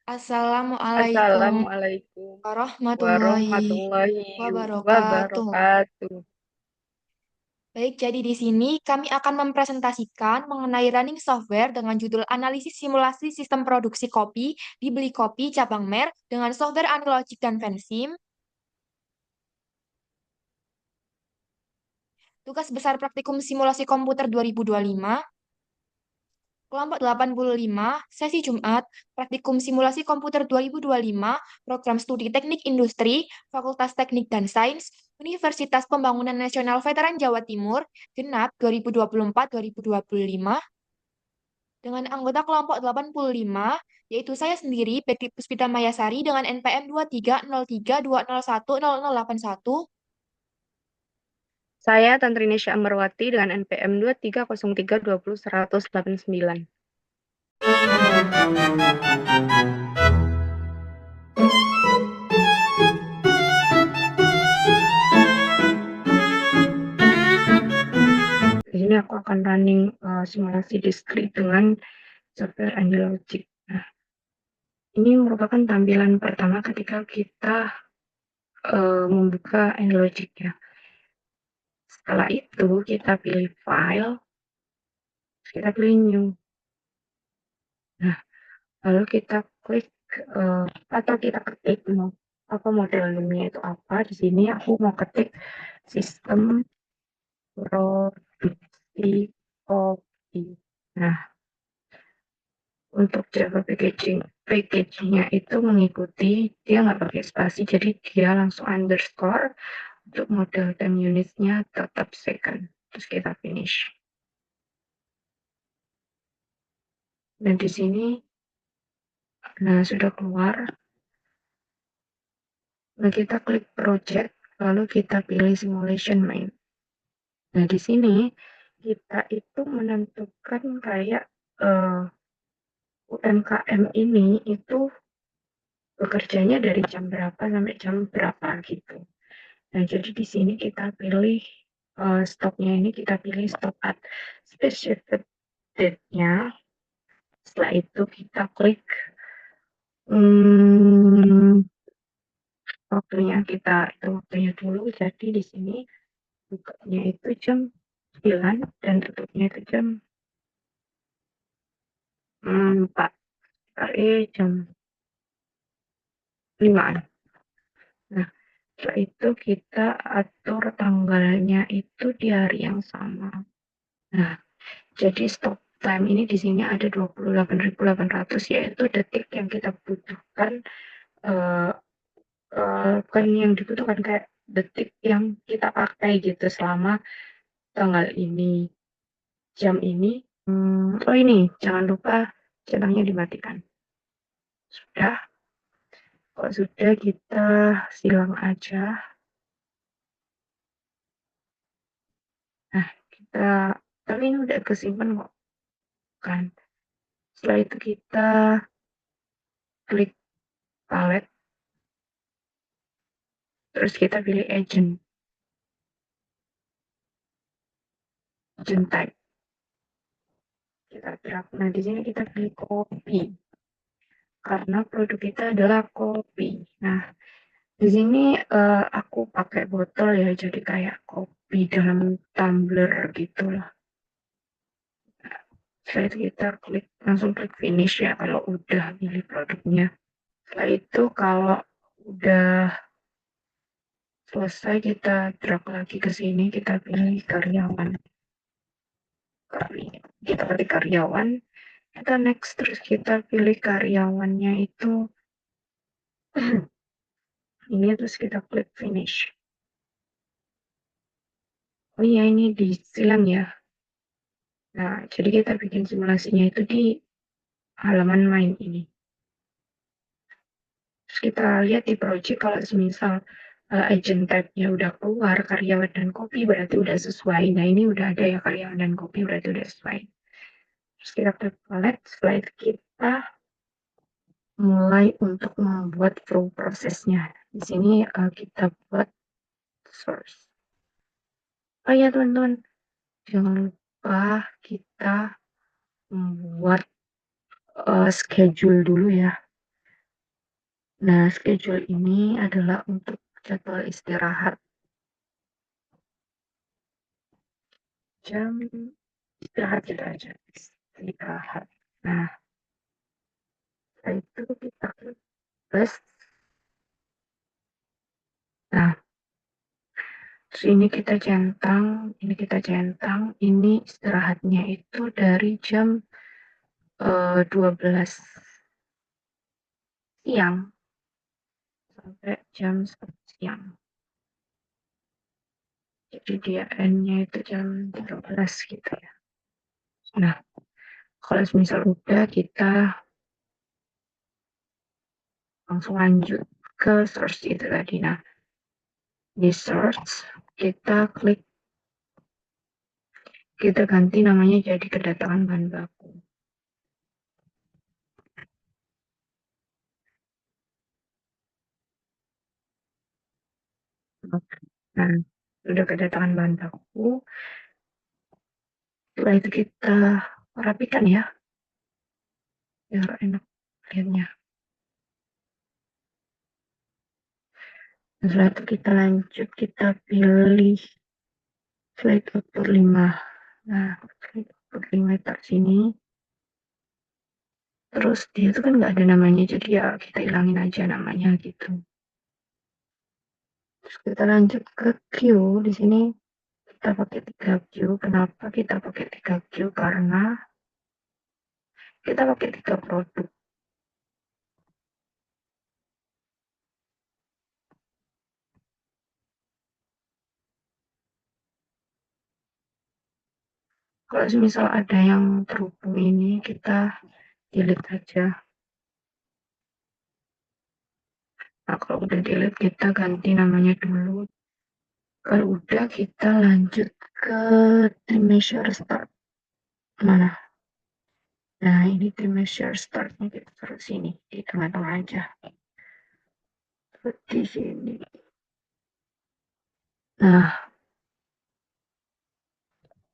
Assalamualaikum Assalamualaikum warahmatullahi warahmatullahi wabarakatuh. wabarakatuh. Baik, jadi di sini kami akan mempresentasikan mengenai running software dengan judul Analisis Simulasi Sistem Produksi Kopi di Beli Kopi Cabang Mer dengan software Analogic dan Vensim. Tugas besar praktikum simulasi komputer 2025. Kelompok 85, sesi Jumat, Praktikum Simulasi Komputer 2025, Program Studi Teknik Industri, Fakultas Teknik dan Sains, Universitas Pembangunan Nasional Veteran Jawa Timur, genap 2024-2025, dengan anggota kelompok 85, yaitu saya sendiri, Betty Puspita Mayasari, dengan NPM 230320101081. Saya Tantrinisha Amarwati dengan NPM 2303201089. Di sini aku akan running simulasi diskrit dengan software Angilogic. Nah, ini merupakan tampilan pertama ketika kita membuka Angilogic ya. Setelah itu kita pilih file, kita pilih new. Nah, lalu kita klik atau kita ketik mau apa modelnya itu apa. Di sini aku mau ketik sistem produksi kopi. Nah, untuk Java packagingnya itu mengikuti dia nggak pakai spasi, jadi dia langsung underscore. Untuk model time unitnya tetap second. Terus kita finish. Dan di sini, nah sudah keluar. Nah, kita klik project, lalu kita pilih simulation main. Nah, di sini kita itu menentukan kayak UMKM ini itu bekerjanya dari jam berapa sampai jam berapa gitu. Nah, jadi di sini kita pilih stopnya ini kita pilih stop at specific date-nya. Setelah itu kita klik hmm, waktunya kita itu waktunya dulu. Jadi di sini bukanya itu jam 9 dan tutupnya itu jam 4. Jam 5. Nah, setelah itu kita atur tanggalnya itu di hari yang sama. Nah, jadi stop time ini di sini ada 28.800, yaitu detik yang kita butuhkan, eh, bukan yang dibutuhkan kayak detik yang kita pakai gitu selama tanggal ini, jam ini. Oh ini, jangan lupa centangnya dimatikan. Sudah, kalau sudah kita silang aja. Nah, kita, tapi ini udah kesimpan kok, kan. Setelah itu kita klik palette, terus kita pilih agent type. Kita drag. Nah, di sini kita pilih kopi, karena produk kita adalah kopi. Nah, di sini aku pakai botol ya, jadi kayak kopi dalam tumbler gitu lah. Setelah itu kita langsung klik finish ya kalau udah pilih produknya. Setelah itu kalau udah selesai kita drag lagi ke sini, kita pilih karyawan. Kita pilih karyawan, kita next, terus kita pilih karyawannya itu ini, terus kita klik finish. Oh iya, ini disilang ya. Nah, jadi kita bikin simulasinya itu di halaman main ini. Terus kita lihat di project kalau semisal agent type-nya udah keluar, karyawan dan kopi berarti udah sesuai. Nah, ini udah ada ya karyawan dan kopi berarti udah sesuai. Terus kita klik palette, setelah itu kita mulai untuk membuat flow prosesnya. Di sini kita buat source. Oh ya teman-teman, jangan lupa kita membuat schedule dulu ya. Nah, schedule ini adalah untuk jadwal istirahat. Jam istirahat kita aja. Istirahat. Nah, setelah itu kita klik plus. Nah, terus ini kita centang, ini istirahatnya itu dari jam 12 siang sampai jam 1 siang. Jadi dia N-nya itu jam 13 gitu ya. Nah, kalau misal udah kita langsung lanjut ke search itu tadi. Nah, di search kita klik, kita ganti namanya jadi kedatangan bahan baku. Nah, sudah kedatangan bahan baku, setelah itu kita rapikan ya, biar enak lihatnya. Setelah itu kita lanjut, kita pilih slide output 5. Nah, slide output 5 taruh sini. Terus dia itu kan nggak ada namanya, jadi ya kita hilangin aja namanya gitu. Terus kita lanjut ke Q. Di sini kita pakai 3Q. Kenapa kita pakai 3Q? Karena kita pakai 3 produk. Kalau misal ada yang terhubung ini, kita delete aja. Nah, kalau udah delete, kita ganti namanya dulu. Kalau udah, kita lanjut ke Trim Measure Start. Mana? Nah, ini Trim Measure Start-nya kita taruh sini. Di tengah-tengah aja. Di sini. Nah,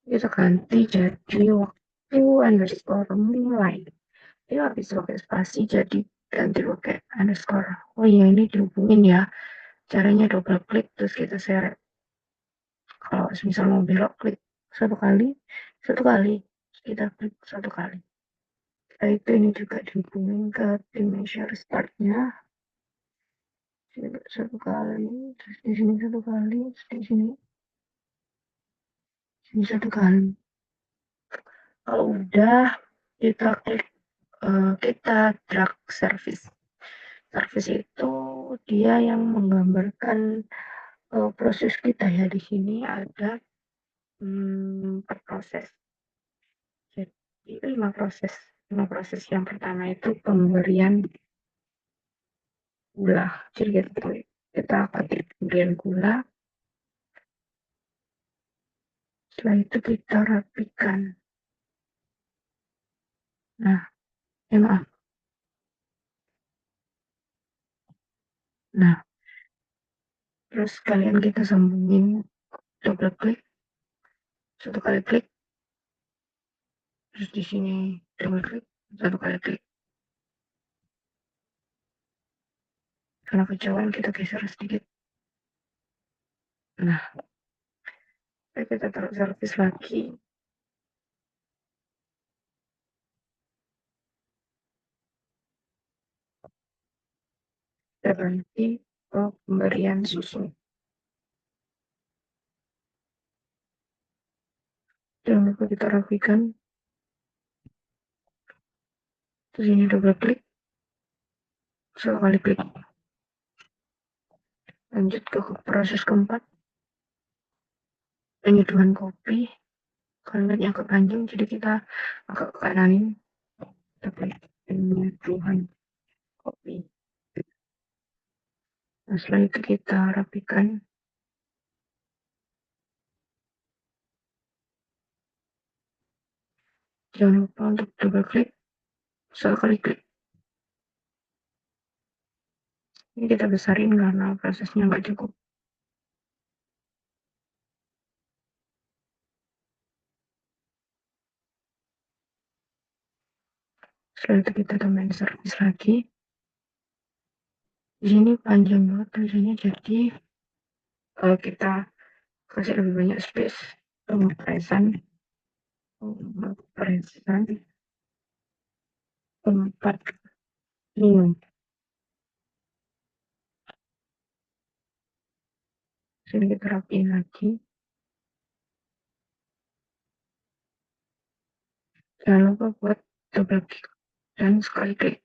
kita ganti jadi waktu underscore mulai. Ini habis pakai spasi, jadi ganti pakai underscore. Oh iya, ini dihubungin ya. Caranya double klik, terus kita seret. Kalau misal mau belok, klik satu kali, kita klik satu kali. Setelah itu ini juga dihubungin ke tim measure startnya. Satu kali, terus di sini satu kali, terus di sini satu kali. Kalau udah, kita klik, kita drag service. Service itu dia yang menggambarkan proses kita ya. Di sini ada 4 proses. Jadi 5 proses. 5 proses yang pertama itu pemberian gula. Jadi kita pakai pemberian gula. Setelah itu kita rapikan. Nah, maaf. Nah, terus kalian kita sambungin, double klik, satu kali klik, terus di sini double klik, satu kali klik. Karena kejauhan kita geser sedikit. Nah, kita taruh servis lagi. Kita ganti ke pemberian susu. Jangan lupa kita rapikan. Terus ini double klik, satu kali klik. Lanjut ke proses keempat, penyeduhan kopi. Karena yang agak panjang, jadi kita agak ke kananin. Tapi penyeduhan kopi. Nah, setelah itu kita rapikan. Jangan lupa untuk double klik, satu kali klik. Ini kita besarin karena prosesnya nggak cukup. Setelah itu kita tambahin servis lagi. Di sini panjang banget tulisannya, jadi kalau kita kasih lebih banyak space, pengepresan, pengepresan, tempat minum. Sini kita rapiin lagi. Jangan lupa buat double klik dan sekali klik.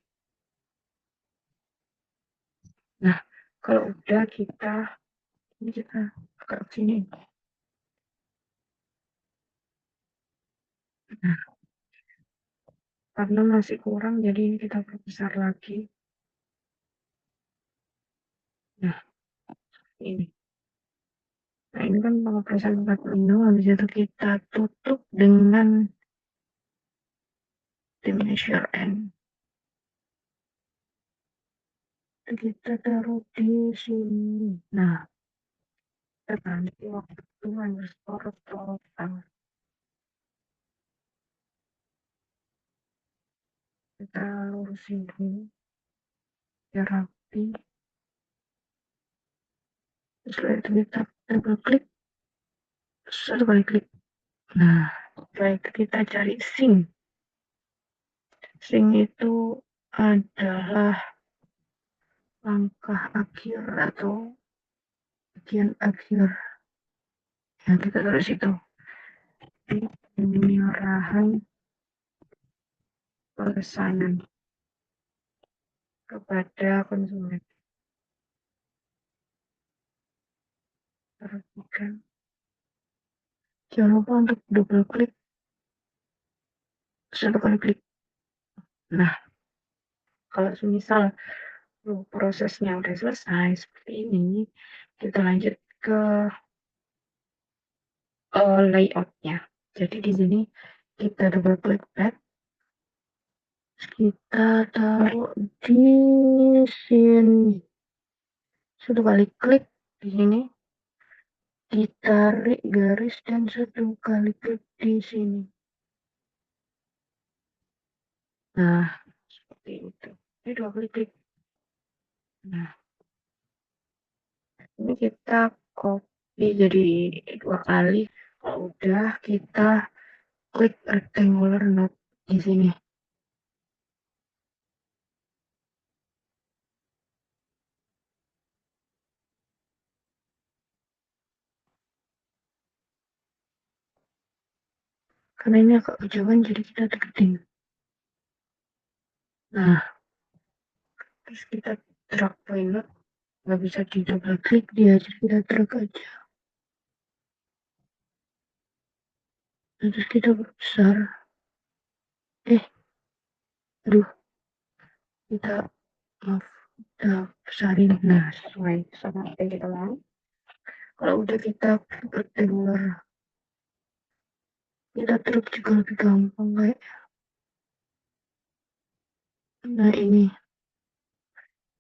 Nah, kalau udah ini kita agak sini. Nah, karena masih kurang, jadi ini kita perbesar lagi. Nah, ini. Nah, ini kan pengepresan 40, habis itu kita tutup dengan measure N. Kita taruh di sini. Nah, kita ganti waktu underscore total. Kita lurusin dulu, biar rapi. Setelah itu kita double klik, satu kali klik. Nah, setelah itu kita cari sing. Sing itu adalah langkah akhir atau bagian akhir yang kita tulis itu di penyerahan pesanan kepada konsumen. Perhatikan, jangan lupa untuk double klik, satu kali klik. Nah, kalau misal prosesnya udah selesai seperti ini, kita lanjut ke layoutnya. Jadi di sini kita double klik back, kita taruh di sini, satu kali klik di sini, ditarik garis dan satu kali klik di sini. Nah, seperti itu. Ini dua kali klik. Nah, ini kita copy jadi dua kali. Kalau udah, kita klik rectangular node di sini. Karena ini agak kejauhan, jadi kita deketin. Nah, terus kita drag pilot, nggak bisa di double klik dia, jadi kita drag aja. Nah, terus kita besar. Aduh, kita maaf, kita besarin. Nah, sesuai sama yang kita mau. Kalau udah kita rectangular, kita drag juga lebih gampang kayak. Nah, ini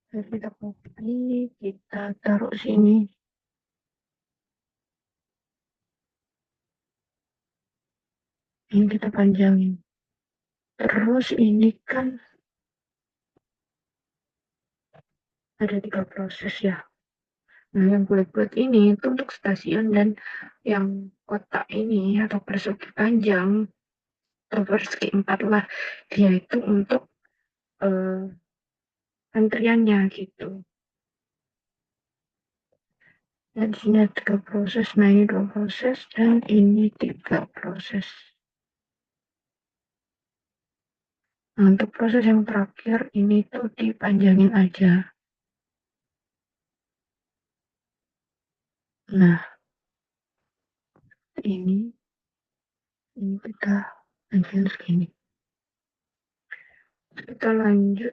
kita copy, kita taruh sini. Ini kita panjangin. Terus ini kan ada 3 proses ya. Nah, yang bulat-bulat ini itu untuk stasiun, dan yang kotak ini atau persegi panjang atau persegi 4 lah, dia itu untuk antriannya gitu. Dan di sini ada 3 proses. Nah, ini 2 proses dan ini 3 proses. Nah, untuk proses yang terakhir ini tuh dipanjangin aja. Nah, ini kita panjangin segini. Kita lanjut,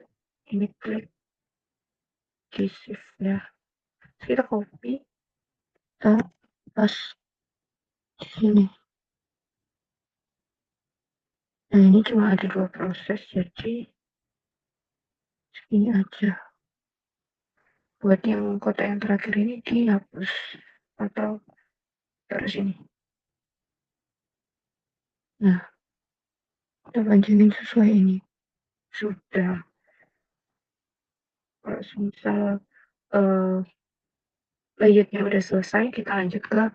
ini klik di shift ya. Kita copy, kita pas di sini. Nah, ini cuma ada 2 proses, jadi segini aja. Buat yang kotak yang terakhir ini dihapus atau taruh sini. Nah, kita panjangin sesuai ini. Sudah. Kalau misal layout udah selesai, kita lanjut ke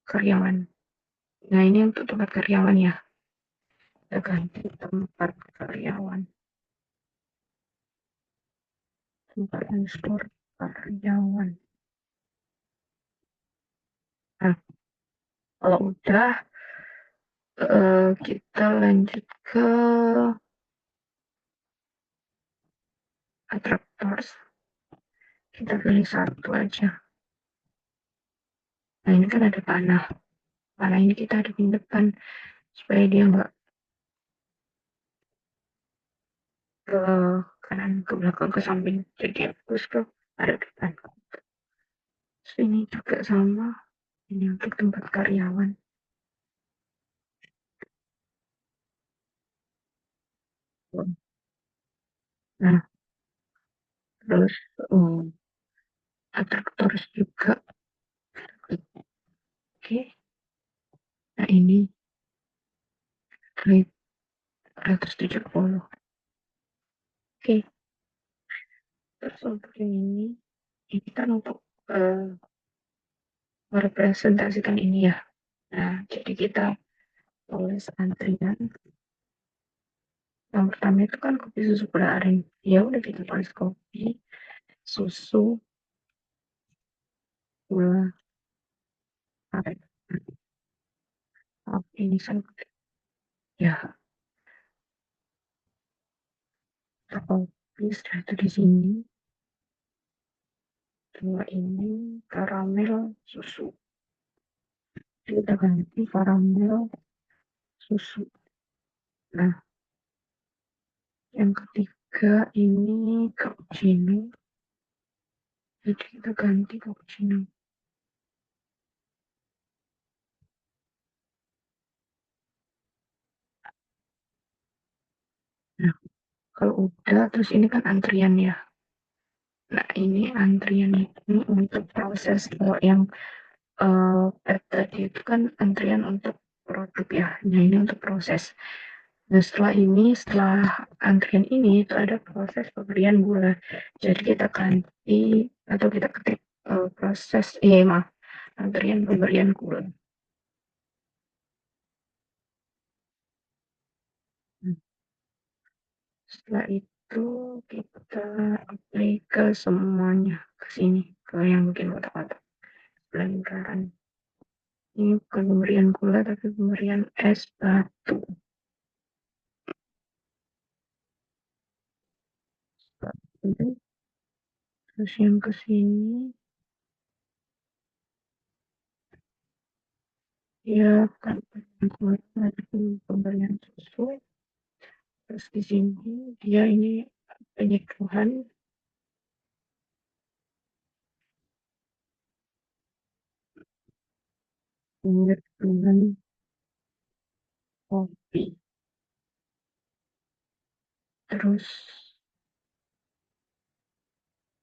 karyawan. Nah, ini untuk tempat karyawan ya. Kita ganti tempat karyawan. Tempat underscore karyawan. Nah, kalau udah, kita lanjut ke attractors. Kita pilih satu aja. Nah, ini kan ada panah. Panah ini kita hadapin depan supaya dia nggak ke kanan, ke belakang, ke samping. Jadi fokus ke ada depan. Terus ini juga sama. Ini untuk tempat karyawan. Nah, terus attractors juga. Oke. Nah, ini rate 170. Oke. Terus untuk yang ini kan untuk merepresentasikan ini ya. Nah, jadi kita tulis antrian. Yang pertama itu kan kopi susu gula aren. Ya udah kita tulis kopi susu gula aren. Ini kan ya kopi setelah itu di sini. Dua ini karamel susu. Kita ganti karamel susu. Nah, yang ketiga ini cappuccino. Jadi kita ganti cappuccino. Nah, kalau udah, terus ini kan antrian ya. Nah, ini antrian ini untuk proses. Kalau yang tadi itu kan antrian untuk produk ya. Nah, ini untuk proses. Nah, setelah antrian ini itu ada proses pemberian gula. Jadi kita ganti atau kita ketik maaf, antrian pemberian gula. Setelah itu kita apply ke semuanya, ke sini, ke yang bikin kotak-kotak pelanggaran. Ini bukan pemberian gula tapi pemberian es batu. Terus yang ke sini ya kan gula tapi pemberian susu. Terus di sini dia ini penyeduhan penyeduhan kopi. Terus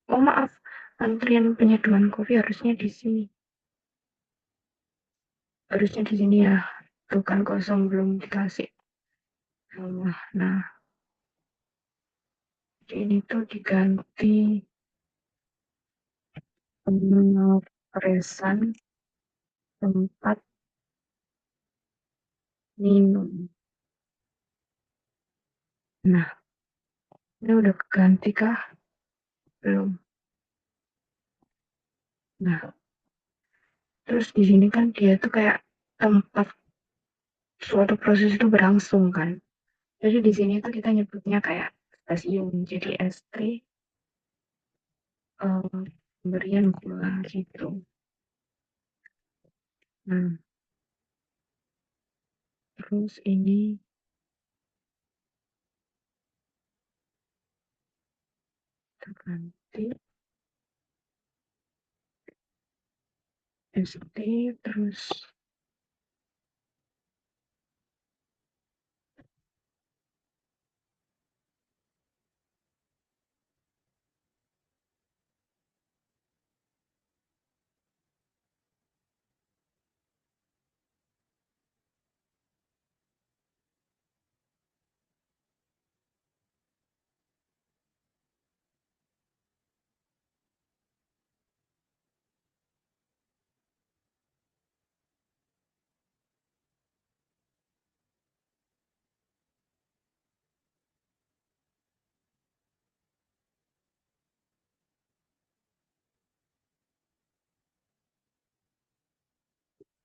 oh maaf, antrian penyeduhan kopi harusnya di sini. Harusnya di sini ya. Tuh kan kosong belum dikasih. Nah, ini tuh diganti penulisan tempat minum. Nah, ini udah ganti kah? Belum. Nah, terus di sini kan dia tuh kayak tempat suatu proses itu berlangsung kan. Jadi di sini tuh kita nyebutnya kayak stasiun. Jadi ST pemberian gula gitu. Nah, terus ini kita ganti ST terus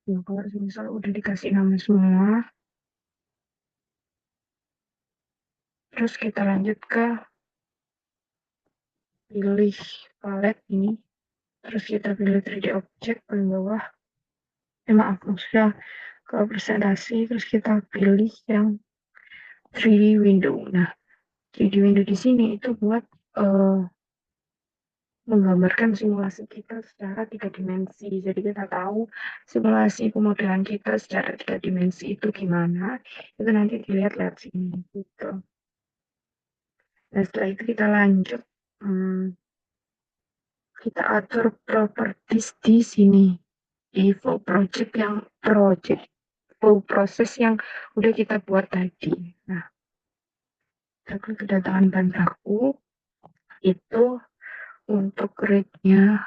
Nah, kalau misal udah dikasih nama semua, terus kita lanjut ke pilih palet ini, terus kita pilih 3D object paling bawah. Maaf, maksudnya ke presentasi, terus kita pilih yang 3D window. Nah, 3D window di sini itu buat menggambarkan simulasi kita secara 3 dimensi. Jadi kita tahu simulasi pemodelan kita secara 3 dimensi itu gimana. Itu nanti dilihat lewat sini. Gitu. Nah, setelah itu kita lanjut. Kita atur properties di sini. Di full proses yang udah kita buat tadi. Nah, kita kedatangan bahan baku itu untuk rate-nya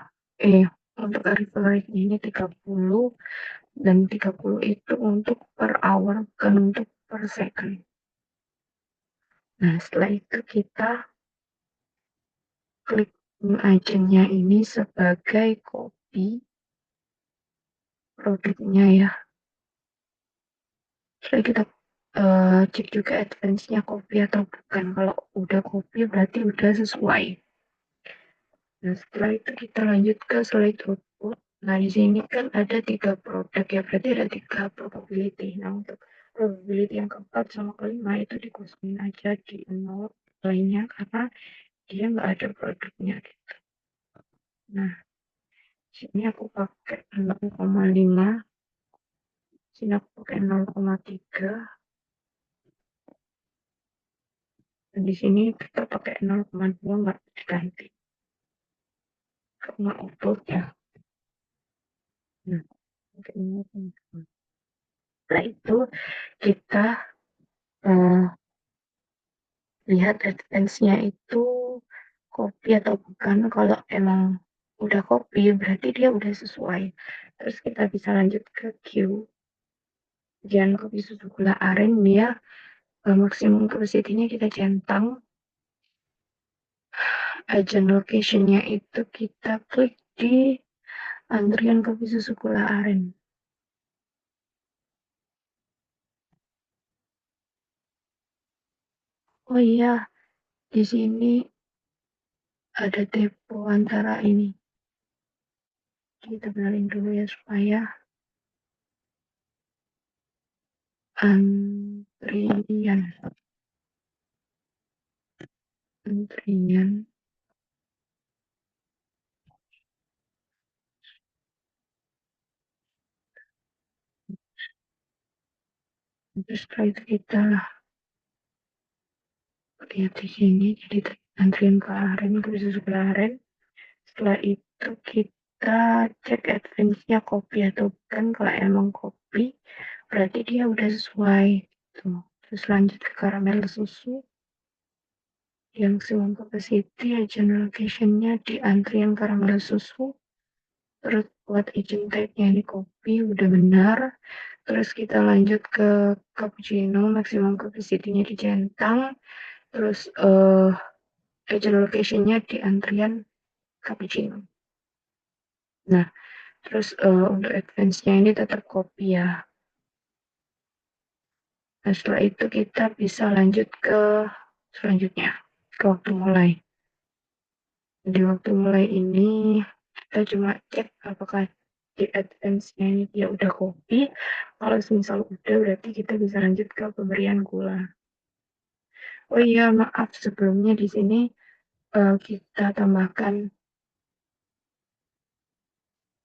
untuk arrival rate-nya ini 30 dan 30 itu untuk per hour bukan untuk per second. Nah, setelah itu kita klik agentnya ini sebagai copy produknya ya. Setelah kita cek juga advance-nya copy atau bukan. Kalau udah copy berarti udah sesuai. Nah, setelah itu kita lanjut ke slide output. Nah, di sini kan ada 3 produk ya, berarti ada 3 probability. Nah, untuk probability yang keempat sama kelima itu dikosongin aja di 0 lainnya karena dia nggak ada produknya gitu. Nah, sini aku pakai 0,5, sini aku pakai 0,3, dan di sini kita pakai 0,2 nggak diganti. Karena output ya. Nah, pakai 0,2. Setelah itu kita lihat advance-nya itu copy atau bukan. Kalau emang udah copy berarti dia udah sesuai. Terus kita bisa lanjut ke Q. Jangan kopi susu gula aren dia maksimum capacity-nya kita centang. Agent location-nya itu kita klik di antrian kopi susu gula aren. Oh iya, di sini ada depo antara ini. Kita benerin dulu ya supaya antrian terus setelah itu kita lihat di sini jadi antrian ke aren itu bisa sebelah aren. Setelah itu kita cek advance-nya copy atau bukan. Kalau emang copy berarti dia udah sesuai tuh. Terus lanjut ke karamel susu yang maximum capacity agent location-nya di antrian karamel susu. Terus buat agent type-nya ini copy udah benar. Terus kita lanjut ke cappuccino maximum capacity-nya dicentang. Terus agent location-nya di antrian cappuccino. Nah, terus untuk advance-nya ini tetap copy ya. Nah, setelah itu kita bisa lanjut ke selanjutnya, ke waktu mulai. Di waktu mulai ini kita cuma cek apakah di advance-nya ini dia udah copy. Kalau misal udah berarti kita bisa lanjut ke pemberian gula. Oh iya, maaf sebelumnya di sini kita tambahkan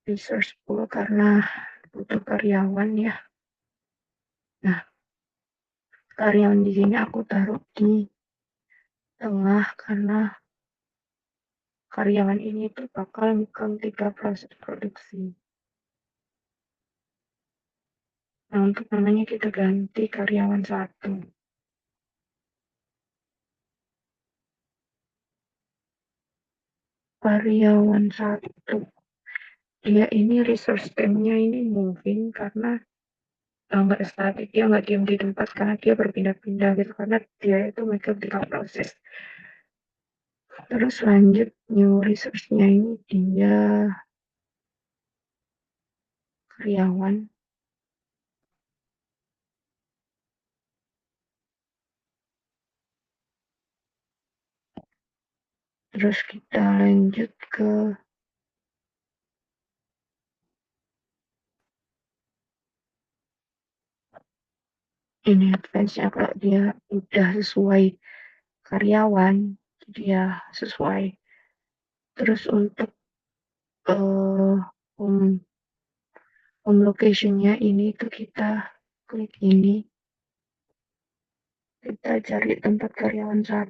resource pool karena butuh karyawan ya. Nah, karyawan di sini aku taruh di tengah karena karyawan ini tuh bakal megang 3 proses produksi. Nah, untuk namanya kita ganti karyawan 1. Karyawan 1. Dia ini resource time-nya ini moving karena nggak statik, dia nggak diam di tempat karena dia berpindah-pindah gitu karena dia itu megang 3 proses. Terus lanjut new resource-nya ini dia karyawan Terus kita lanjut ke ini advance-nya, kalau dia udah sesuai karyawan, dia sesuai. Terus untuk home, home location-nya ini tuh kita klik ini, kita cari tempat karyawan 1.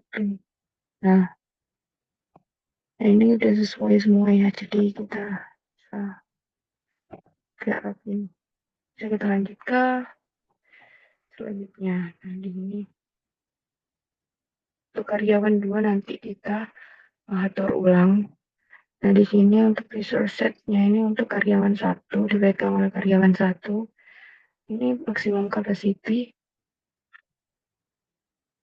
Nah, ini udah sesuai semua ya, jadi kita bisa garapin. Bisa kita lanjut ke selanjutnya. Nah, di sini untuk karyawan 2 nanti kita atur ulang. Nah, di sini untuk resource set-nya ini untuk karyawan 1, dipegang oleh karyawan 1. Ini maksimum capacity.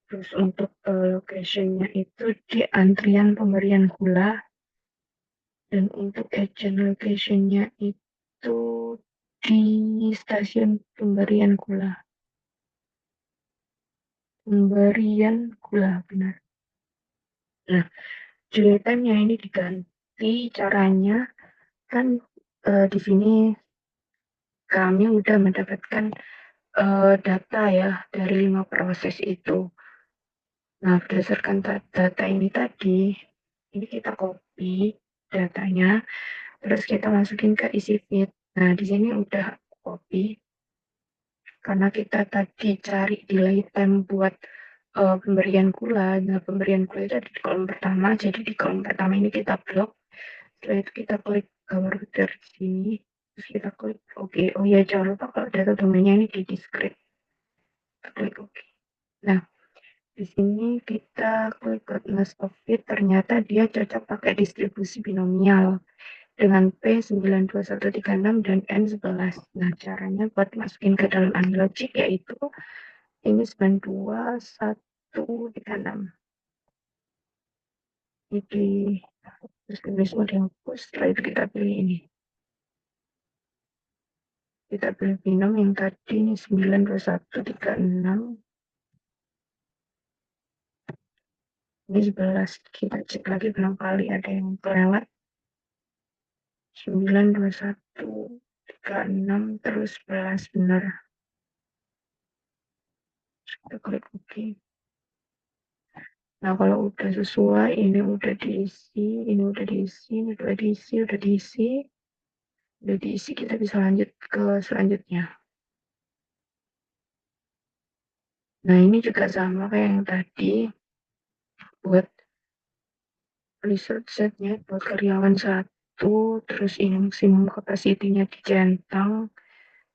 Terus untuk location-nya itu di antrian pemberian gula. Dan untuk agent location-nya itu di stasiun pemberian gula. Pemberian gula, benar. Nah, delay time-nya ini diganti caranya. Kan di sini kami udah mendapatkan data ya dari 5 proses itu. Nah, berdasarkan data ini tadi, ini kita copy datanya, terus kita masukin ke isi sheet. Nah, di sini udah copy, karena kita tadi cari delay time buat pemberian gula. Nah, pemberian gula itu ada di kolom pertama, jadi di kolom pertama ini kita blok. Setelah itu kita klik gambar header di sini, terus kita klik oke. Oh ya, jangan lupa kalau data domainnya ini di describe, kita klik oke. Nah, di sini kita klik goodness of fit, ternyata dia cocok pakai distribusi binomial dengan P92136 dan N11. Nah, caranya buat masukin ke dalam AnyLogic yaitu ini 92136. Ini terus tulis model push, setelah itu kita pilih ini. Kita pilih binom yang tadi ini 92136. Ini 11. Kita cek lagi barangkali ada yang kelewat. 92136 terus 11 benar. Kita klik OK. Nah, kalau udah sesuai, ini udah diisi, ini udah diisi, ini udah diisi, udah diisi, kita bisa lanjut ke selanjutnya. Nah, ini juga sama kayak yang tadi, buat research setnya buat karyawan 1, terus ini maksimum capacity-nya dicentang.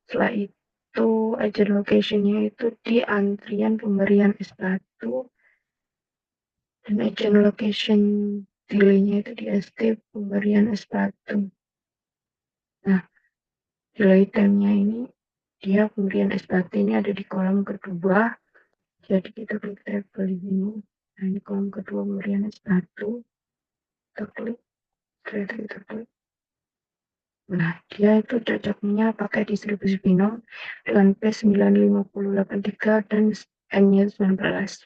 Setelah itu agent location-nya itu di antrian pemberian S1, dan agent location delay-nya itu di ST pemberian S1. Nah, delay time-nya ini dia pemberian S1 ini ada di kolom kedua, jadi kita klik tabel di sini. Nah, ini kolom kedua pemberian S1, kita klik, kita klik. Nah, dia itu cocoknya pakai distribusi binom dengan P9583 dan N-nya 19.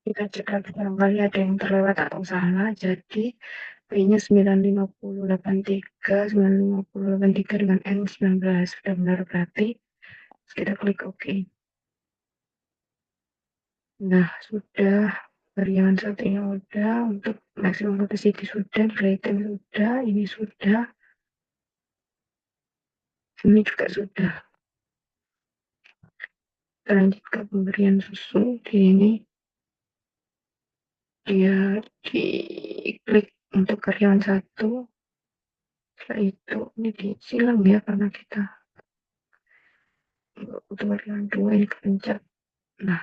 Kita cek lagi barangkali ada yang terlewat atau salah. Jadi P-nya 9583 dengan N19 sudah benar berarti. Terus kita klik OK. Nah, sudah. Karyawan 1 ini udah, untuk maximum capacity sudah, rating sudah, ini sudah, ini juga sudah. Kita lanjut ke pemberian susu. Di ini dia diklik untuk karyawan 1. Setelah itu ini disilang ya, karena kita untuk karyawan 2 ini kepencet. Nah,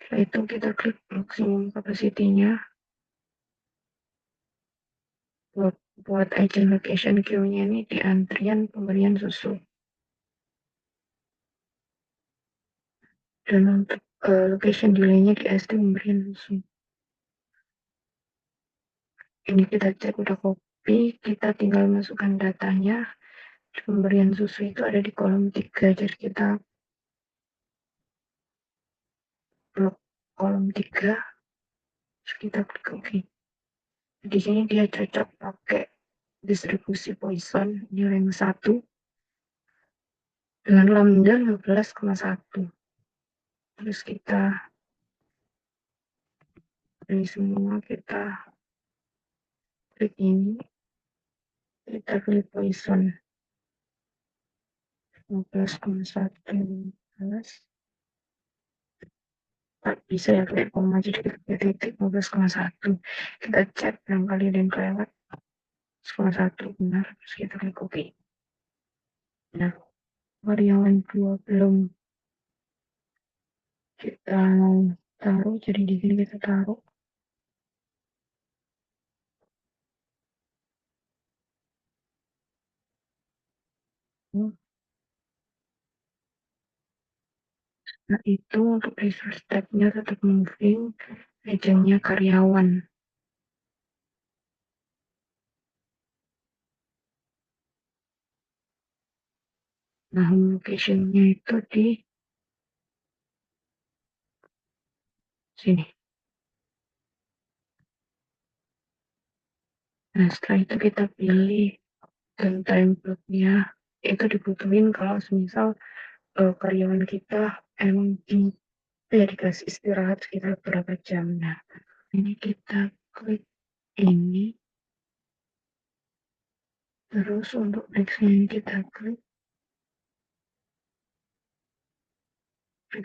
setelah itu kita klik maksimum capacity-nya buat agent location queue-nya ini di antrian pemberian susu. Dan untuk location delay-nya di SD pemberian susu. Ini kita cek udah copy, kita tinggal masukkan datanya. Pemberian susu itu ada di kolom 3, jadi kita blok kolom 3, terus kita klik OK. Di sini dia cocok pakai distribusi Poisson nilai 1 dengan lambda 15,1. Terus kita dari semua kita klik ini, kita klik Poisson 15,1 bisa ya klik koma, jadi kita klik titik 15,1. Kita cek barangkali ada yang kelewat 15,1 benar, terus kita klik OK. Nah, variabel 2 belum kita taruh, jadi di sini kita taruh. Nah, itu untuk resource tab-nya tetap moving, legendnya karyawan. Nah, home location-nya itu di sini. Nah, setelah itu kita pilih dan time block-nya. Itu dibutuhin kalau misal karyawan kita emang ya dikasih istirahat sekitar berapa jam. Nah, ini kita klik ini. Terus untuk next-nya ini kita klik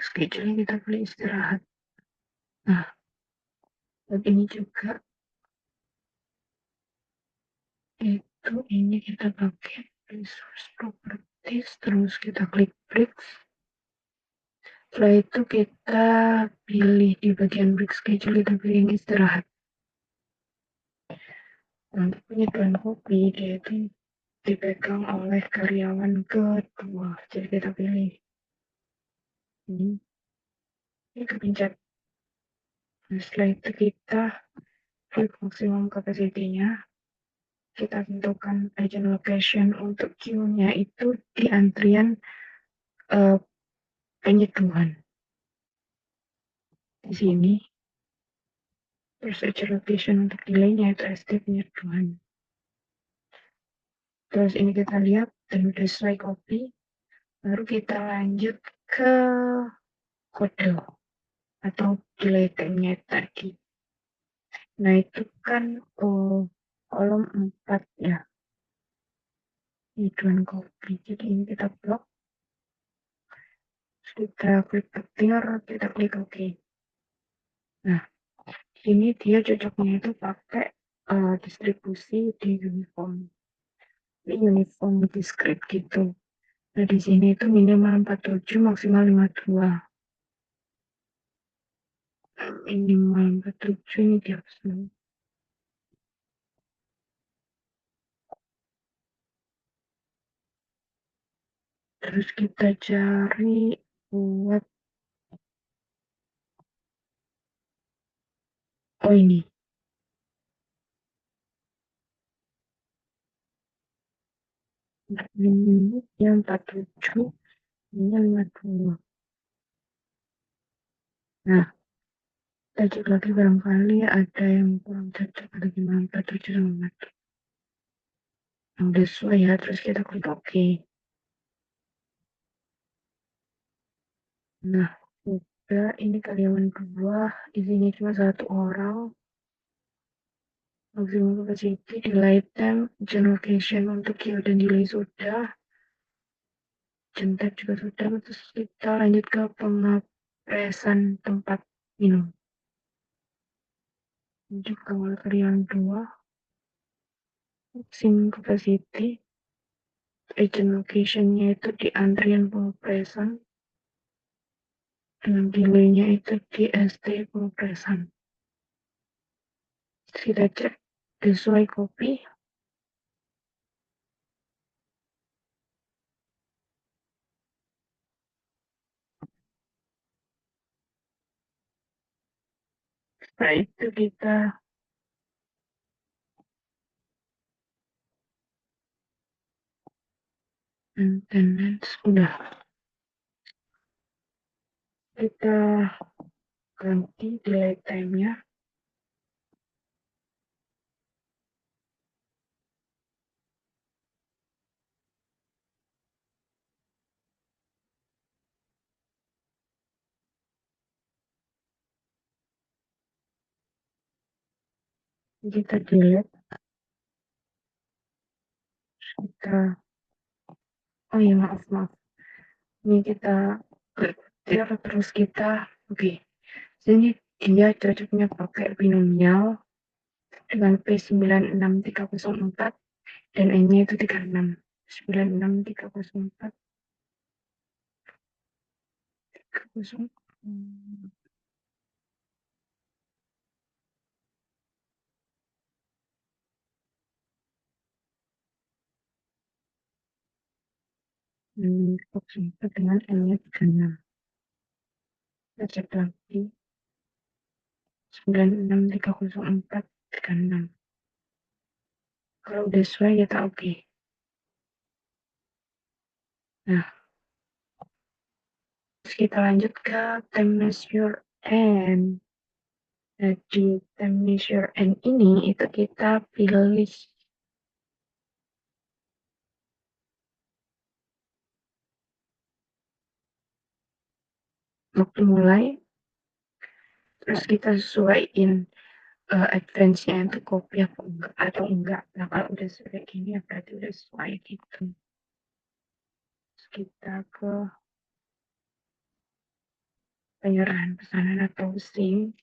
schedule, kita klik istirahat. Nah, begini juga itu ini kita pakai resource properties, terus kita klik breaks. Setelah itu kita pilih di bagian break schedule, kita pilih istirahat. Untuk penyediaan kopi dia itu dipegang oleh karyawan kedua, jadi kita pilih ini kepencet. Nah, setelah itu kita klik maksimum capacity-nya, kita tentukan agent location untuk queue-nya itu di antrian penyeduhan di sini. Terus agent location untuk delay-nya itu SD penyeduhan. Terus ini kita lihat dan udah sesuai copy, baru kita lanjut ke kode atau delay time-nya tadi. Nah, itu kan kolom 4 ya, tujuan kopi. Jadi ini kita blok, kita klik petir, kita klik OK. Nah, ini dia cocoknya itu pakai distribusi di uniform discrete gitu. Nah, di sini itu minimal 47, maksimal 52. Minimal 47 ini dia pesan. Terus kita cari buat ini yang 47, ini 52. Nah, kita cek lagi barangkali ada yang kurang cocok atau gimana, 47 sama 52. Yang udah sesuai ya, terus kita klik OK. Nah, udah, ini karyawan kedua, isinya cuma 1 orang. Maximum capacity, delay time, agent location untuk queue dan delay sudah. Jentek juga sudah. Terus kita lanjut ke pengepresan tempat minum. Lanjut ke karyawan 2. Maximum capacity, agent location-nya itu di antrian pengepresan. Dengan delay-nya itu di SD pengepresan. Kita cek sesuai copy. Nah, itu kita maintenance udah kita ganti delay time-nya. Kita delete, kita, oh iya maaf, maaf. Ini kita clear, terus kita, oke. Sini dia cocoknya pakai binomial dengan P96304 dan N-nya itu 36. 96304 30. Dengan N-nya 36. Kita cek lagi 96304 36. Kalau udah sesuai kita oke. Nah, terus kita lanjut ke time measure N. Nah, di time measure N ini itu kita pilih waktu mulai, terus kita sesuaiin advance-nya itu copy atau enggak. Nah, kalau udah kayak gini ya berarti udah sesuai gitu. Terus kita ke penyerahan pesanan atau SIM,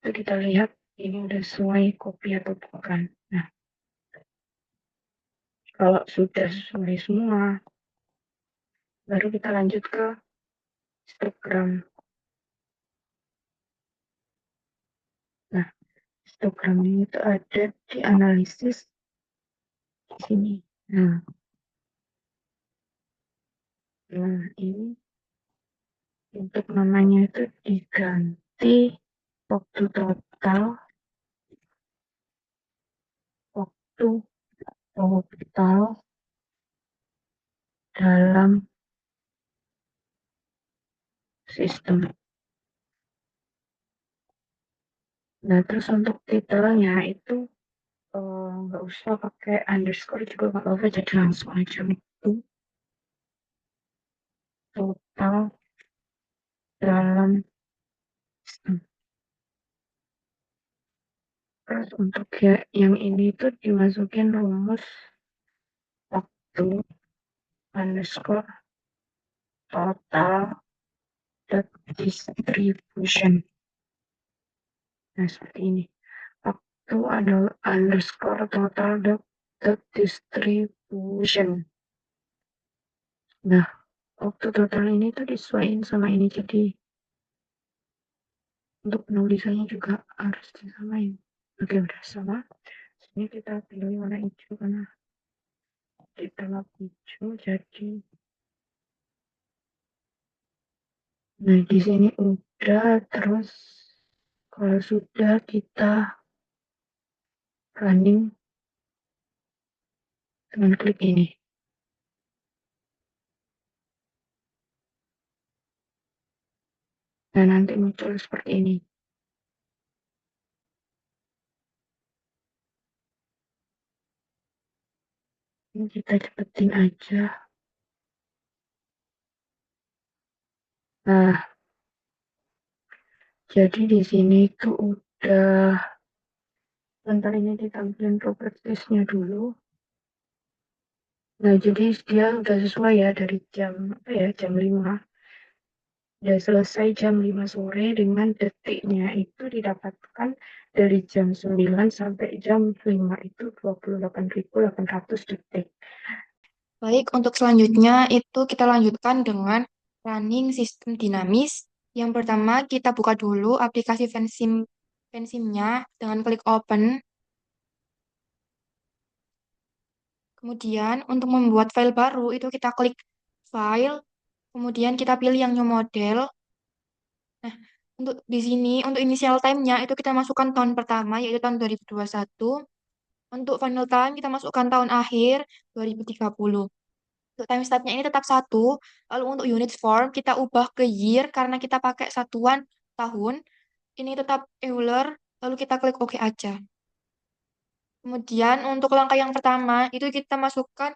itu kita lihat ini udah sesuai copy atau bukan. Nah, kalau sudah sesuai semua, baru kita lanjut ke histogram. Nah, histogram ini itu ada di analisis di sini. Nah, ini untuk namanya itu diganti waktu total, waktu total dalam sistem. Nah, terus untuk titelnya itu nggak usah pakai underscore juga nggak apa-apa, jadi langsung aja itu total dalam sistem. Terus untuk ya, yang ini tuh dimasukin rumus waktu underscore total dot distribution. Nah, seperti ini. Waktu adalah underscore total dot distribution. Nah, waktu total ini tuh disesuaikan sama ini, jadi untuk penulisannya juga harus disamain. Oke, udah sama. Ini kita pilih warna hijau karena kita lap hijau, jadi nah di sini udah. Terus kalau sudah kita running dengan klik ini. Nah, nanti muncul seperti ini. Ini kita cepetin aja. Nah, jadi di sini itu udah, bentar ini ditampilin propertiesnya dulu. Nah, jadi dia udah sesuai ya dari jam apa ya, jam 5. Udah selesai jam 5 sore dengan detiknya itu didapatkan dari jam 9 sampai jam 5 itu 28.800 detik. Baik, untuk selanjutnya itu kita lanjutkan dengan running sistem dinamis. Yang pertama, kita buka dulu aplikasi Vensim-nya dengan klik open. Kemudian, untuk membuat file baru, itu kita klik file. Kemudian kita pilih yang new model. Nah, Untuk di sini, untuk initial time-nya itu kita masukkan tahun pertama, yaitu tahun 2021. Untuk final time kita masukkan tahun akhir 2030. Untuk time step-nya ini tetap satu. Lalu untuk unit form kita ubah ke year karena kita pakai satuan tahun. Ini tetap Euler, lalu kita klik OK aja. Kemudian untuk langkah yang pertama itu kita masukkan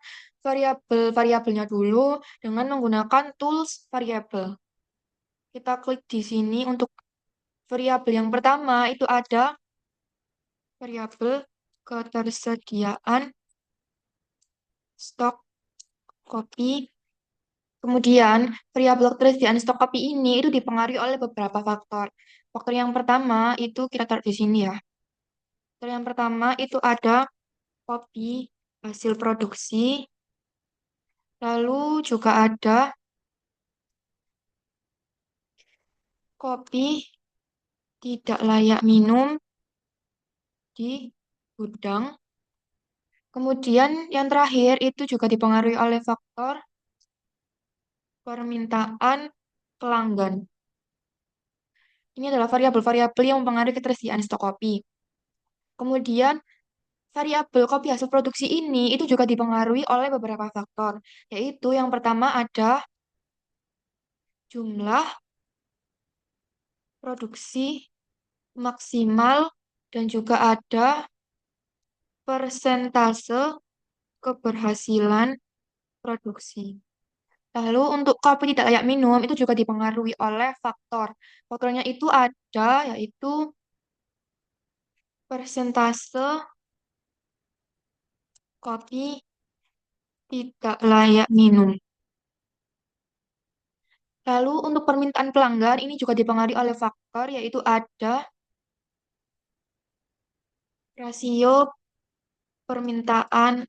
variabelnya dulu dengan menggunakan tools variabel. Kita klik di sini untuk variabel yang pertama itu ada variabel ketersediaan stok kopi. Kemudian variabel ketersediaan stok kopi ini itu dipengaruhi oleh beberapa faktor. Faktor yang pertama itu kita taruh di sini ya. Faktor yang pertama itu ada kopi hasil produksi, lalu juga ada kopi tidak layak minum di gudang. Kemudian yang terakhir itu juga dipengaruhi oleh faktor permintaan pelanggan. Ini adalah variabel-variabel yang mempengaruhi ketersediaan stok kopi. Kemudian variabel kopi hasil produksi ini itu juga dipengaruhi oleh beberapa faktor, yaitu yang pertama ada jumlah produksi maksimal dan juga ada persentase keberhasilan produksi. Lalu untuk kopi tidak layak minum itu juga dipengaruhi oleh faktor. Faktornya itu ada yaitu persentase kopi tidak layak minum. Lalu untuk permintaan pelanggan ini juga dipengaruhi oleh faktor yaitu ada rasio permintaan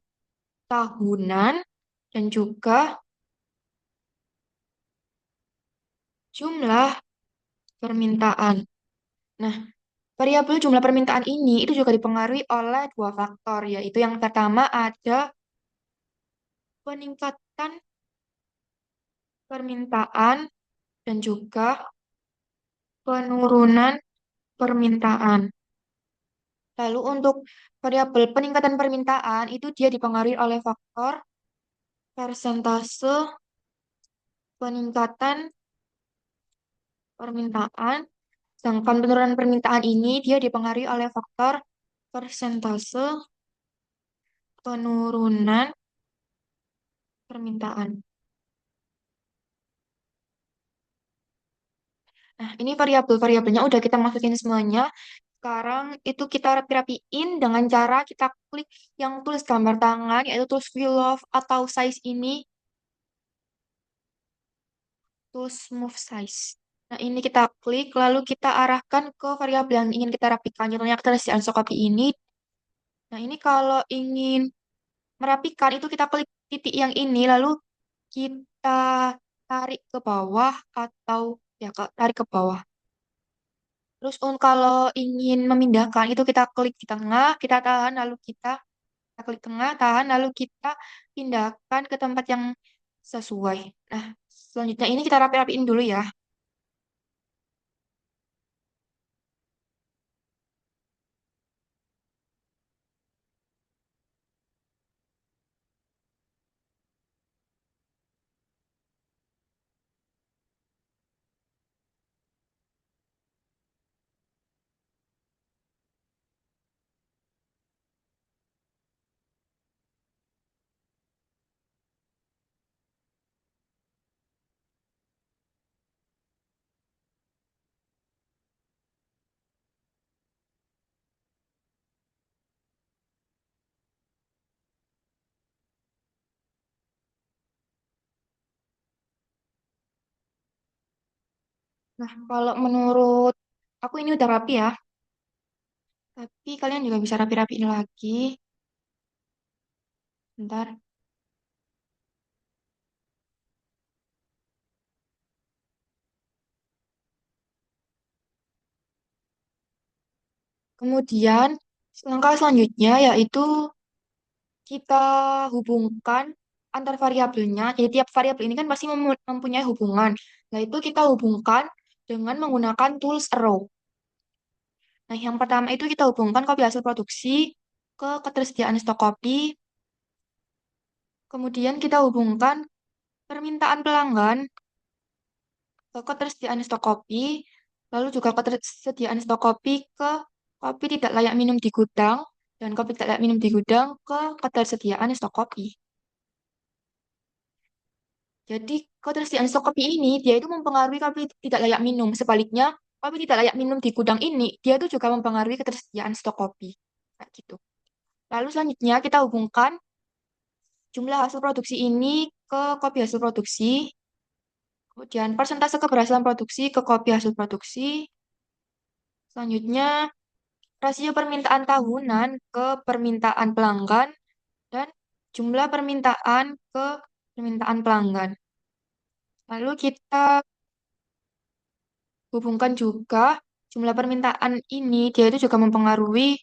tahunan dan juga jumlah permintaan. Nah, variabel jumlah permintaan ini itu juga dipengaruhi oleh dua faktor, yaitu yang pertama ada peningkatan permintaan dan juga penurunan permintaan. Lalu untuk variabel peningkatan permintaan itu dia dipengaruhi oleh faktor persentase peningkatan permintaan. Sedangkan penurunan permintaan ini dia dipengaruhi oleh faktor persentase penurunan permintaan. Nah, ini variabel-variabelnya udah kita masukin semuanya. Sekarang itu kita rapi-rapiin dengan cara kita klik yang tulis gambar tangan, yaitu tulis view love atau size ini, tulis move size. Nah, ini kita klik, lalu kita arahkan ke variabel yang ingin kita rapikan. Contohnya keterisian Shopee ini. Nah, ini kalau ingin merapikan, itu kita klik titik yang ini, lalu kita tarik ke bawah atau ya tarik ke bawah. Terus kalau ingin memindahkan itu kita klik di tengah, kita tahan lalu kita klik tengah, tahan lalu kita pindahkan ke tempat yang sesuai. Nah, selanjutnya ini kita rapi-rapiin dulu ya. Nah, kalau menurut aku ini udah rapi ya, tapi kalian juga bisa rapi-rapiin lagi. Bentar. Kemudian, langkah selanjutnya yaitu kita hubungkan antar variabelnya. Jadi tiap variabel ini kan pasti mempunyai hubungan. Nah, itu kita hubungkan dengan menggunakan tools Arrow. Nah, yang pertama itu kita hubungkan kopi hasil produksi ke ketersediaan stok kopi. Kemudian kita hubungkan permintaan pelanggan ke ketersediaan stok kopi, lalu juga ketersediaan stok kopi ke kopi tidak layak minum di gudang, dan kopi tidak layak minum di gudang ke ketersediaan stok kopi. Jadi ketersediaan stok kopi ini dia itu mempengaruhi kopi tidak layak minum. Sebaliknya, kopi tidak layak minum di gudang ini dia itu juga mempengaruhi ketersediaan stok kopi. Kayak gitu. Lalu selanjutnya kita hubungkan jumlah hasil produksi ini ke kopi hasil produksi, kemudian persentase keberhasilan produksi ke kopi hasil produksi. Selanjutnya rasio permintaan tahunan ke permintaan pelanggan dan jumlah permintaan ke permintaan pelanggan. Lalu kita hubungkan juga jumlah permintaan ini, dia itu juga mempengaruhi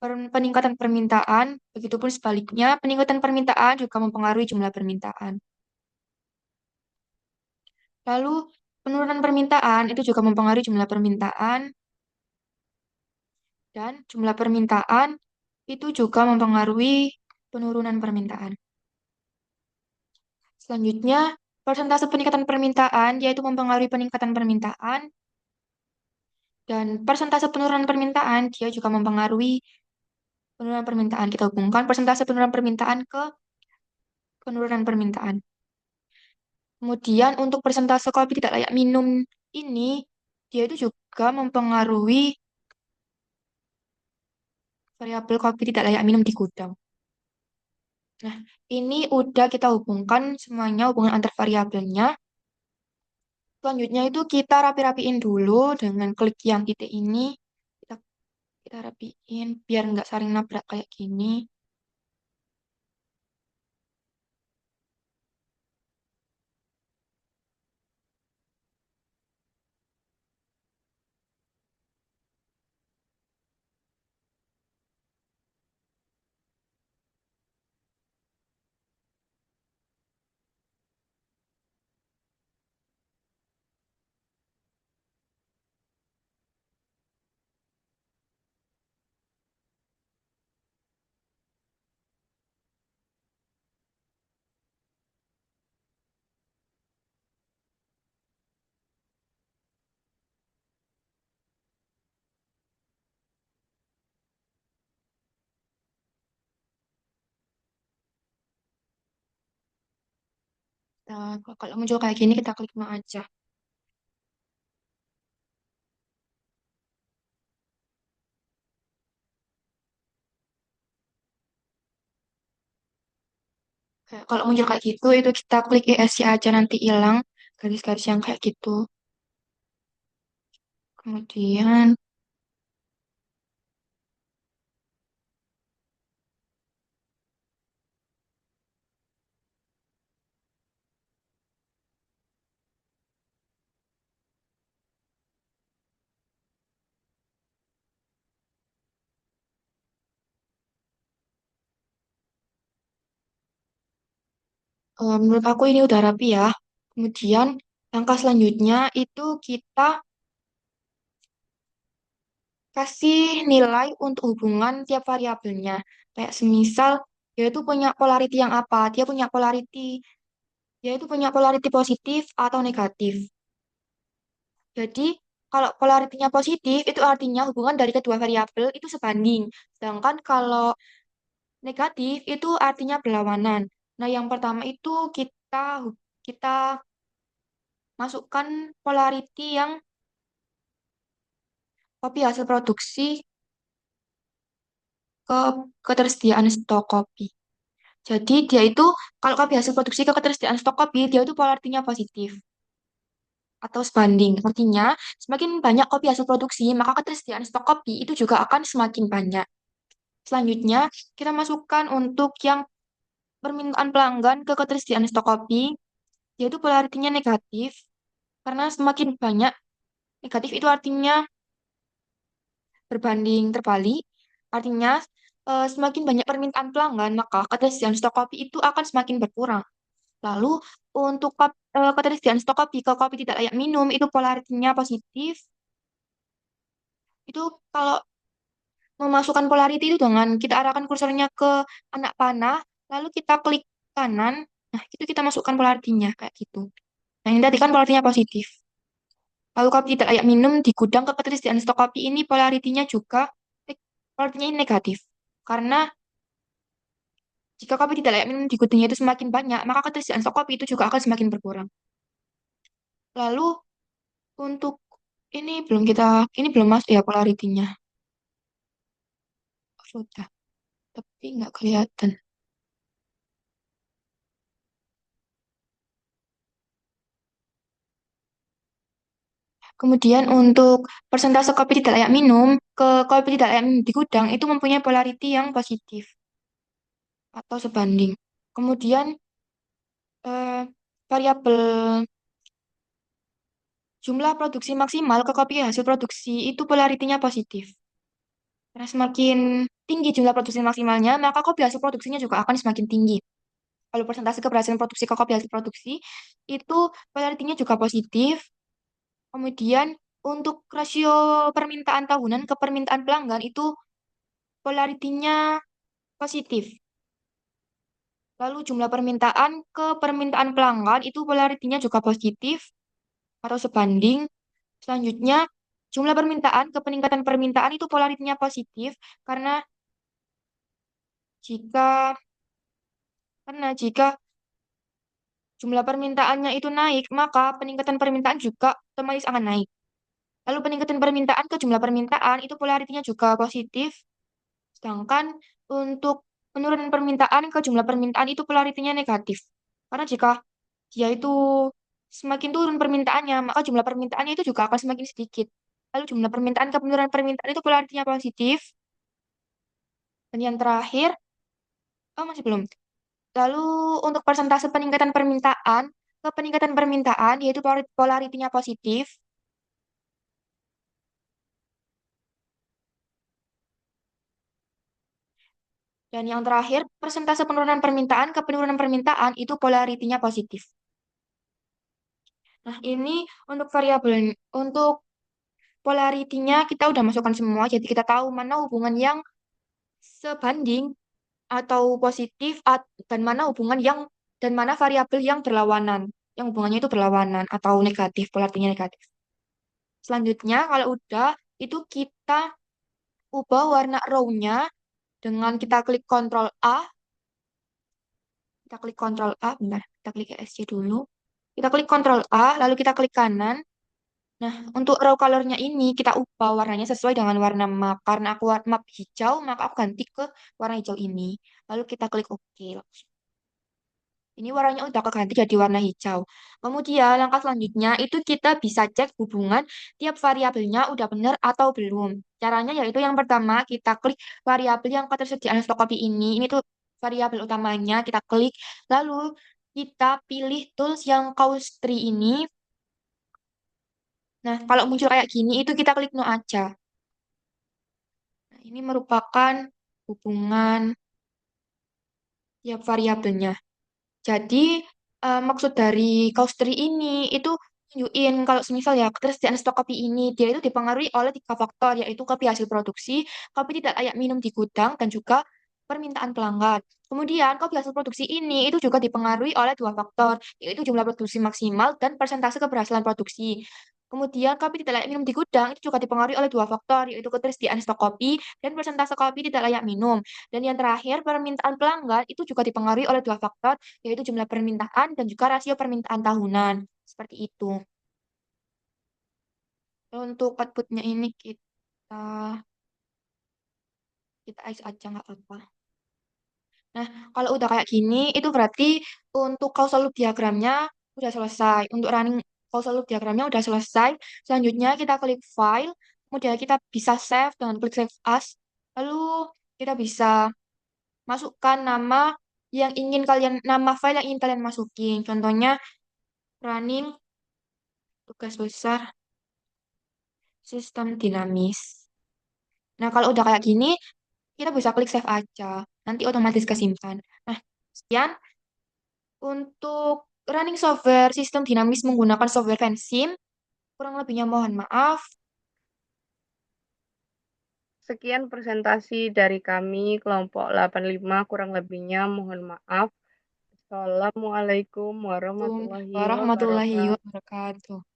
peningkatan permintaan, begitupun sebaliknya, peningkatan permintaan juga mempengaruhi jumlah permintaan. Lalu penurunan permintaan itu juga mempengaruhi jumlah permintaan, dan jumlah permintaan itu juga mempengaruhi penurunan permintaan. Selanjutnya, persentase peningkatan permintaan yaitu mempengaruhi peningkatan permintaan, dan persentase penurunan permintaan dia juga mempengaruhi penurunan permintaan. Kita hubungkan persentase penurunan permintaan ke penurunan permintaan. Kemudian untuk persentase kopi tidak layak minum ini, dia itu juga mempengaruhi variabel kopi tidak layak minum di gudang. Nah, ini udah kita hubungkan semuanya, hubungan antar variabelnya. Selanjutnya itu kita rapi-rapiin dulu dengan klik yang titik ini. Kita, kita rapiin biar nggak saling nabrak kayak gini. Nah, kalau muncul kayak gini, kita klik no aja. Kalau muncul kayak gitu, itu kita klik ESC aja, nanti hilang garis-garis yang kayak gitu. Kemudian, menurut aku ini udah rapi ya. Kemudian, langkah selanjutnya itu kita kasih nilai untuk hubungan tiap variabelnya. Kayak semisal, dia itu punya polarity yang apa? Dia itu punya polarity positif atau negatif. Jadi, kalau polaritinya positif, itu artinya hubungan dari kedua variabel itu sebanding. Sedangkan kalau negatif itu artinya berlawanan. Nah, yang pertama itu kita masukkan polarity yang kopi hasil produksi ke ketersediaan stok kopi. Jadi dia itu kalau kopi hasil produksi ke ketersediaan stok kopi, dia itu polaritinya positif atau sebanding. Artinya, semakin banyak kopi hasil produksi, maka ketersediaan stok kopi itu juga akan semakin banyak. Selanjutnya, kita masukkan untuk yang permintaan pelanggan ke ketersediaan stok kopi, yaitu polaritinya negatif, karena semakin banyak negatif itu artinya berbanding terbalik, artinya semakin banyak permintaan pelanggan, maka ketersediaan stok kopi itu akan semakin berkurang. Lalu untuk ketersediaan stok kopi ke kopi tidak layak minum itu polaritinya positif. Itu kalau memasukkan polarity itu dengan kita arahkan kursornya ke anak panah, lalu kita klik kanan, nah itu kita masukkan polaritinya kayak gitu. Nah ini tadi kan polaritinya positif. Lalu kopi tidak layak minum di gudang ketersediaan stok kopi ini polaritinya juga polaritinya ini negatif. Karena jika kopi tidak layak minum di gudangnya itu semakin banyak, maka ketersediaan stok kopi itu juga akan semakin berkurang. Lalu untuk ini belum masuk ya polaritinya. Oh, sudah, tapi nggak kelihatan. Kemudian untuk persentase kopi tidak layak minum ke kopi tidak layak minum di gudang itu mempunyai polarity yang positif atau sebanding. Kemudian variabel jumlah produksi maksimal ke kopi hasil produksi itu polaritinya positif. Karena semakin tinggi jumlah produksi maksimalnya, maka kopi hasil produksinya juga akan semakin tinggi. Kalau persentase keberhasilan produksi ke kopi hasil produksi itu polaritinya juga positif. Kemudian untuk rasio permintaan tahunan ke permintaan pelanggan itu polaritinya positif. Lalu jumlah permintaan ke permintaan pelanggan itu polaritinya juga positif atau sebanding. Selanjutnya, jumlah permintaan ke peningkatan permintaan itu polaritinya positif karena jika jika jumlah permintaannya itu naik, maka peningkatan permintaan juga otomatis akan naik. Lalu peningkatan permintaan ke jumlah permintaan itu polaritinya juga positif. Sedangkan untuk penurunan permintaan ke jumlah permintaan itu polaritinya negatif. Karena jika dia itu semakin turun permintaannya, maka jumlah permintaannya itu juga akan semakin sedikit. Lalu jumlah permintaan ke penurunan permintaan itu polaritinya positif. Dan yang terakhir, oh masih belum. Lalu untuk persentase peningkatan permintaan ke peningkatan permintaan, yaitu polaritinya positif. Dan yang terakhir, persentase penurunan permintaan ke penurunan permintaan itu polaritinya positif. Nah, ini untuk variabel untuk polaritinya kita udah masukkan semua, jadi kita tahu mana hubungan yang sebanding atau positif dan mana hubungan yang dan mana variabel yang berlawanan, yang hubungannya itu berlawanan atau negatif, polaritinya negatif. Selanjutnya, kalau udah itu kita ubah warna row-nya dengan kita klik Ctrl A, kita klik Ctrl A, bentar, kita klik ESC dulu. Kita klik Ctrl A, lalu kita klik kanan. Nah, untuk raw color-nya ini kita ubah warnanya sesuai dengan warna map. Karena aku map hijau, maka aku ganti ke warna hijau ini. Lalu kita klik OK. Ini warnanya udah keganti jadi warna hijau. Kemudian langkah selanjutnya itu kita bisa cek hubungan tiap variabelnya udah benar atau belum. Caranya yaitu yang pertama kita klik variabel yang ketersediaan stok kopi ini. Ini tuh variabel utamanya kita klik. Lalu kita pilih tools yang cause tree ini. Nah, kalau muncul kayak gini itu kita klik no aja. Nah, ini merupakan hubungan tiap variabelnya. Jadi, maksud dari Kaustri ini itu tunjukin kalau semisal ya ketersediaan stok kopi ini dia itu dipengaruhi oleh tiga faktor yaitu kopi hasil produksi, kopi tidak layak minum di gudang dan juga permintaan pelanggan. Kemudian kopi hasil produksi ini itu juga dipengaruhi oleh dua faktor yaitu jumlah produksi maksimal dan persentase keberhasilan produksi. Kemudian kopi tidak layak minum di gudang itu juga dipengaruhi oleh dua faktor yaitu ketersediaan stok kopi dan persentase kopi tidak layak minum. Dan yang terakhir permintaan pelanggan itu juga dipengaruhi oleh dua faktor yaitu jumlah permintaan dan juga rasio permintaan tahunan. Seperti itu. Untuk outputnya ini kita ice aja nggak apa-apa. Nah, kalau udah kayak gini, itu berarti untuk causal loop diagramnya udah selesai. Untuk running causal loop diagramnya udah selesai. Selanjutnya kita klik file, kemudian kita bisa save dengan klik save as. Lalu kita bisa masukkan nama file yang ingin kalian masukin. Contohnya running tugas besar sistem dinamis. Nah, kalau udah kayak gini, kita bisa klik save aja. Nanti otomatis kesimpan. Nah, sekian Untuk running software sistem dinamis menggunakan software Vensim, kurang lebihnya mohon maaf. Sekian presentasi dari kami, kelompok 85, kurang lebihnya mohon maaf. Assalamualaikum warahmatullahi Warahmatullahi wabarakatuh. wabarakatuh.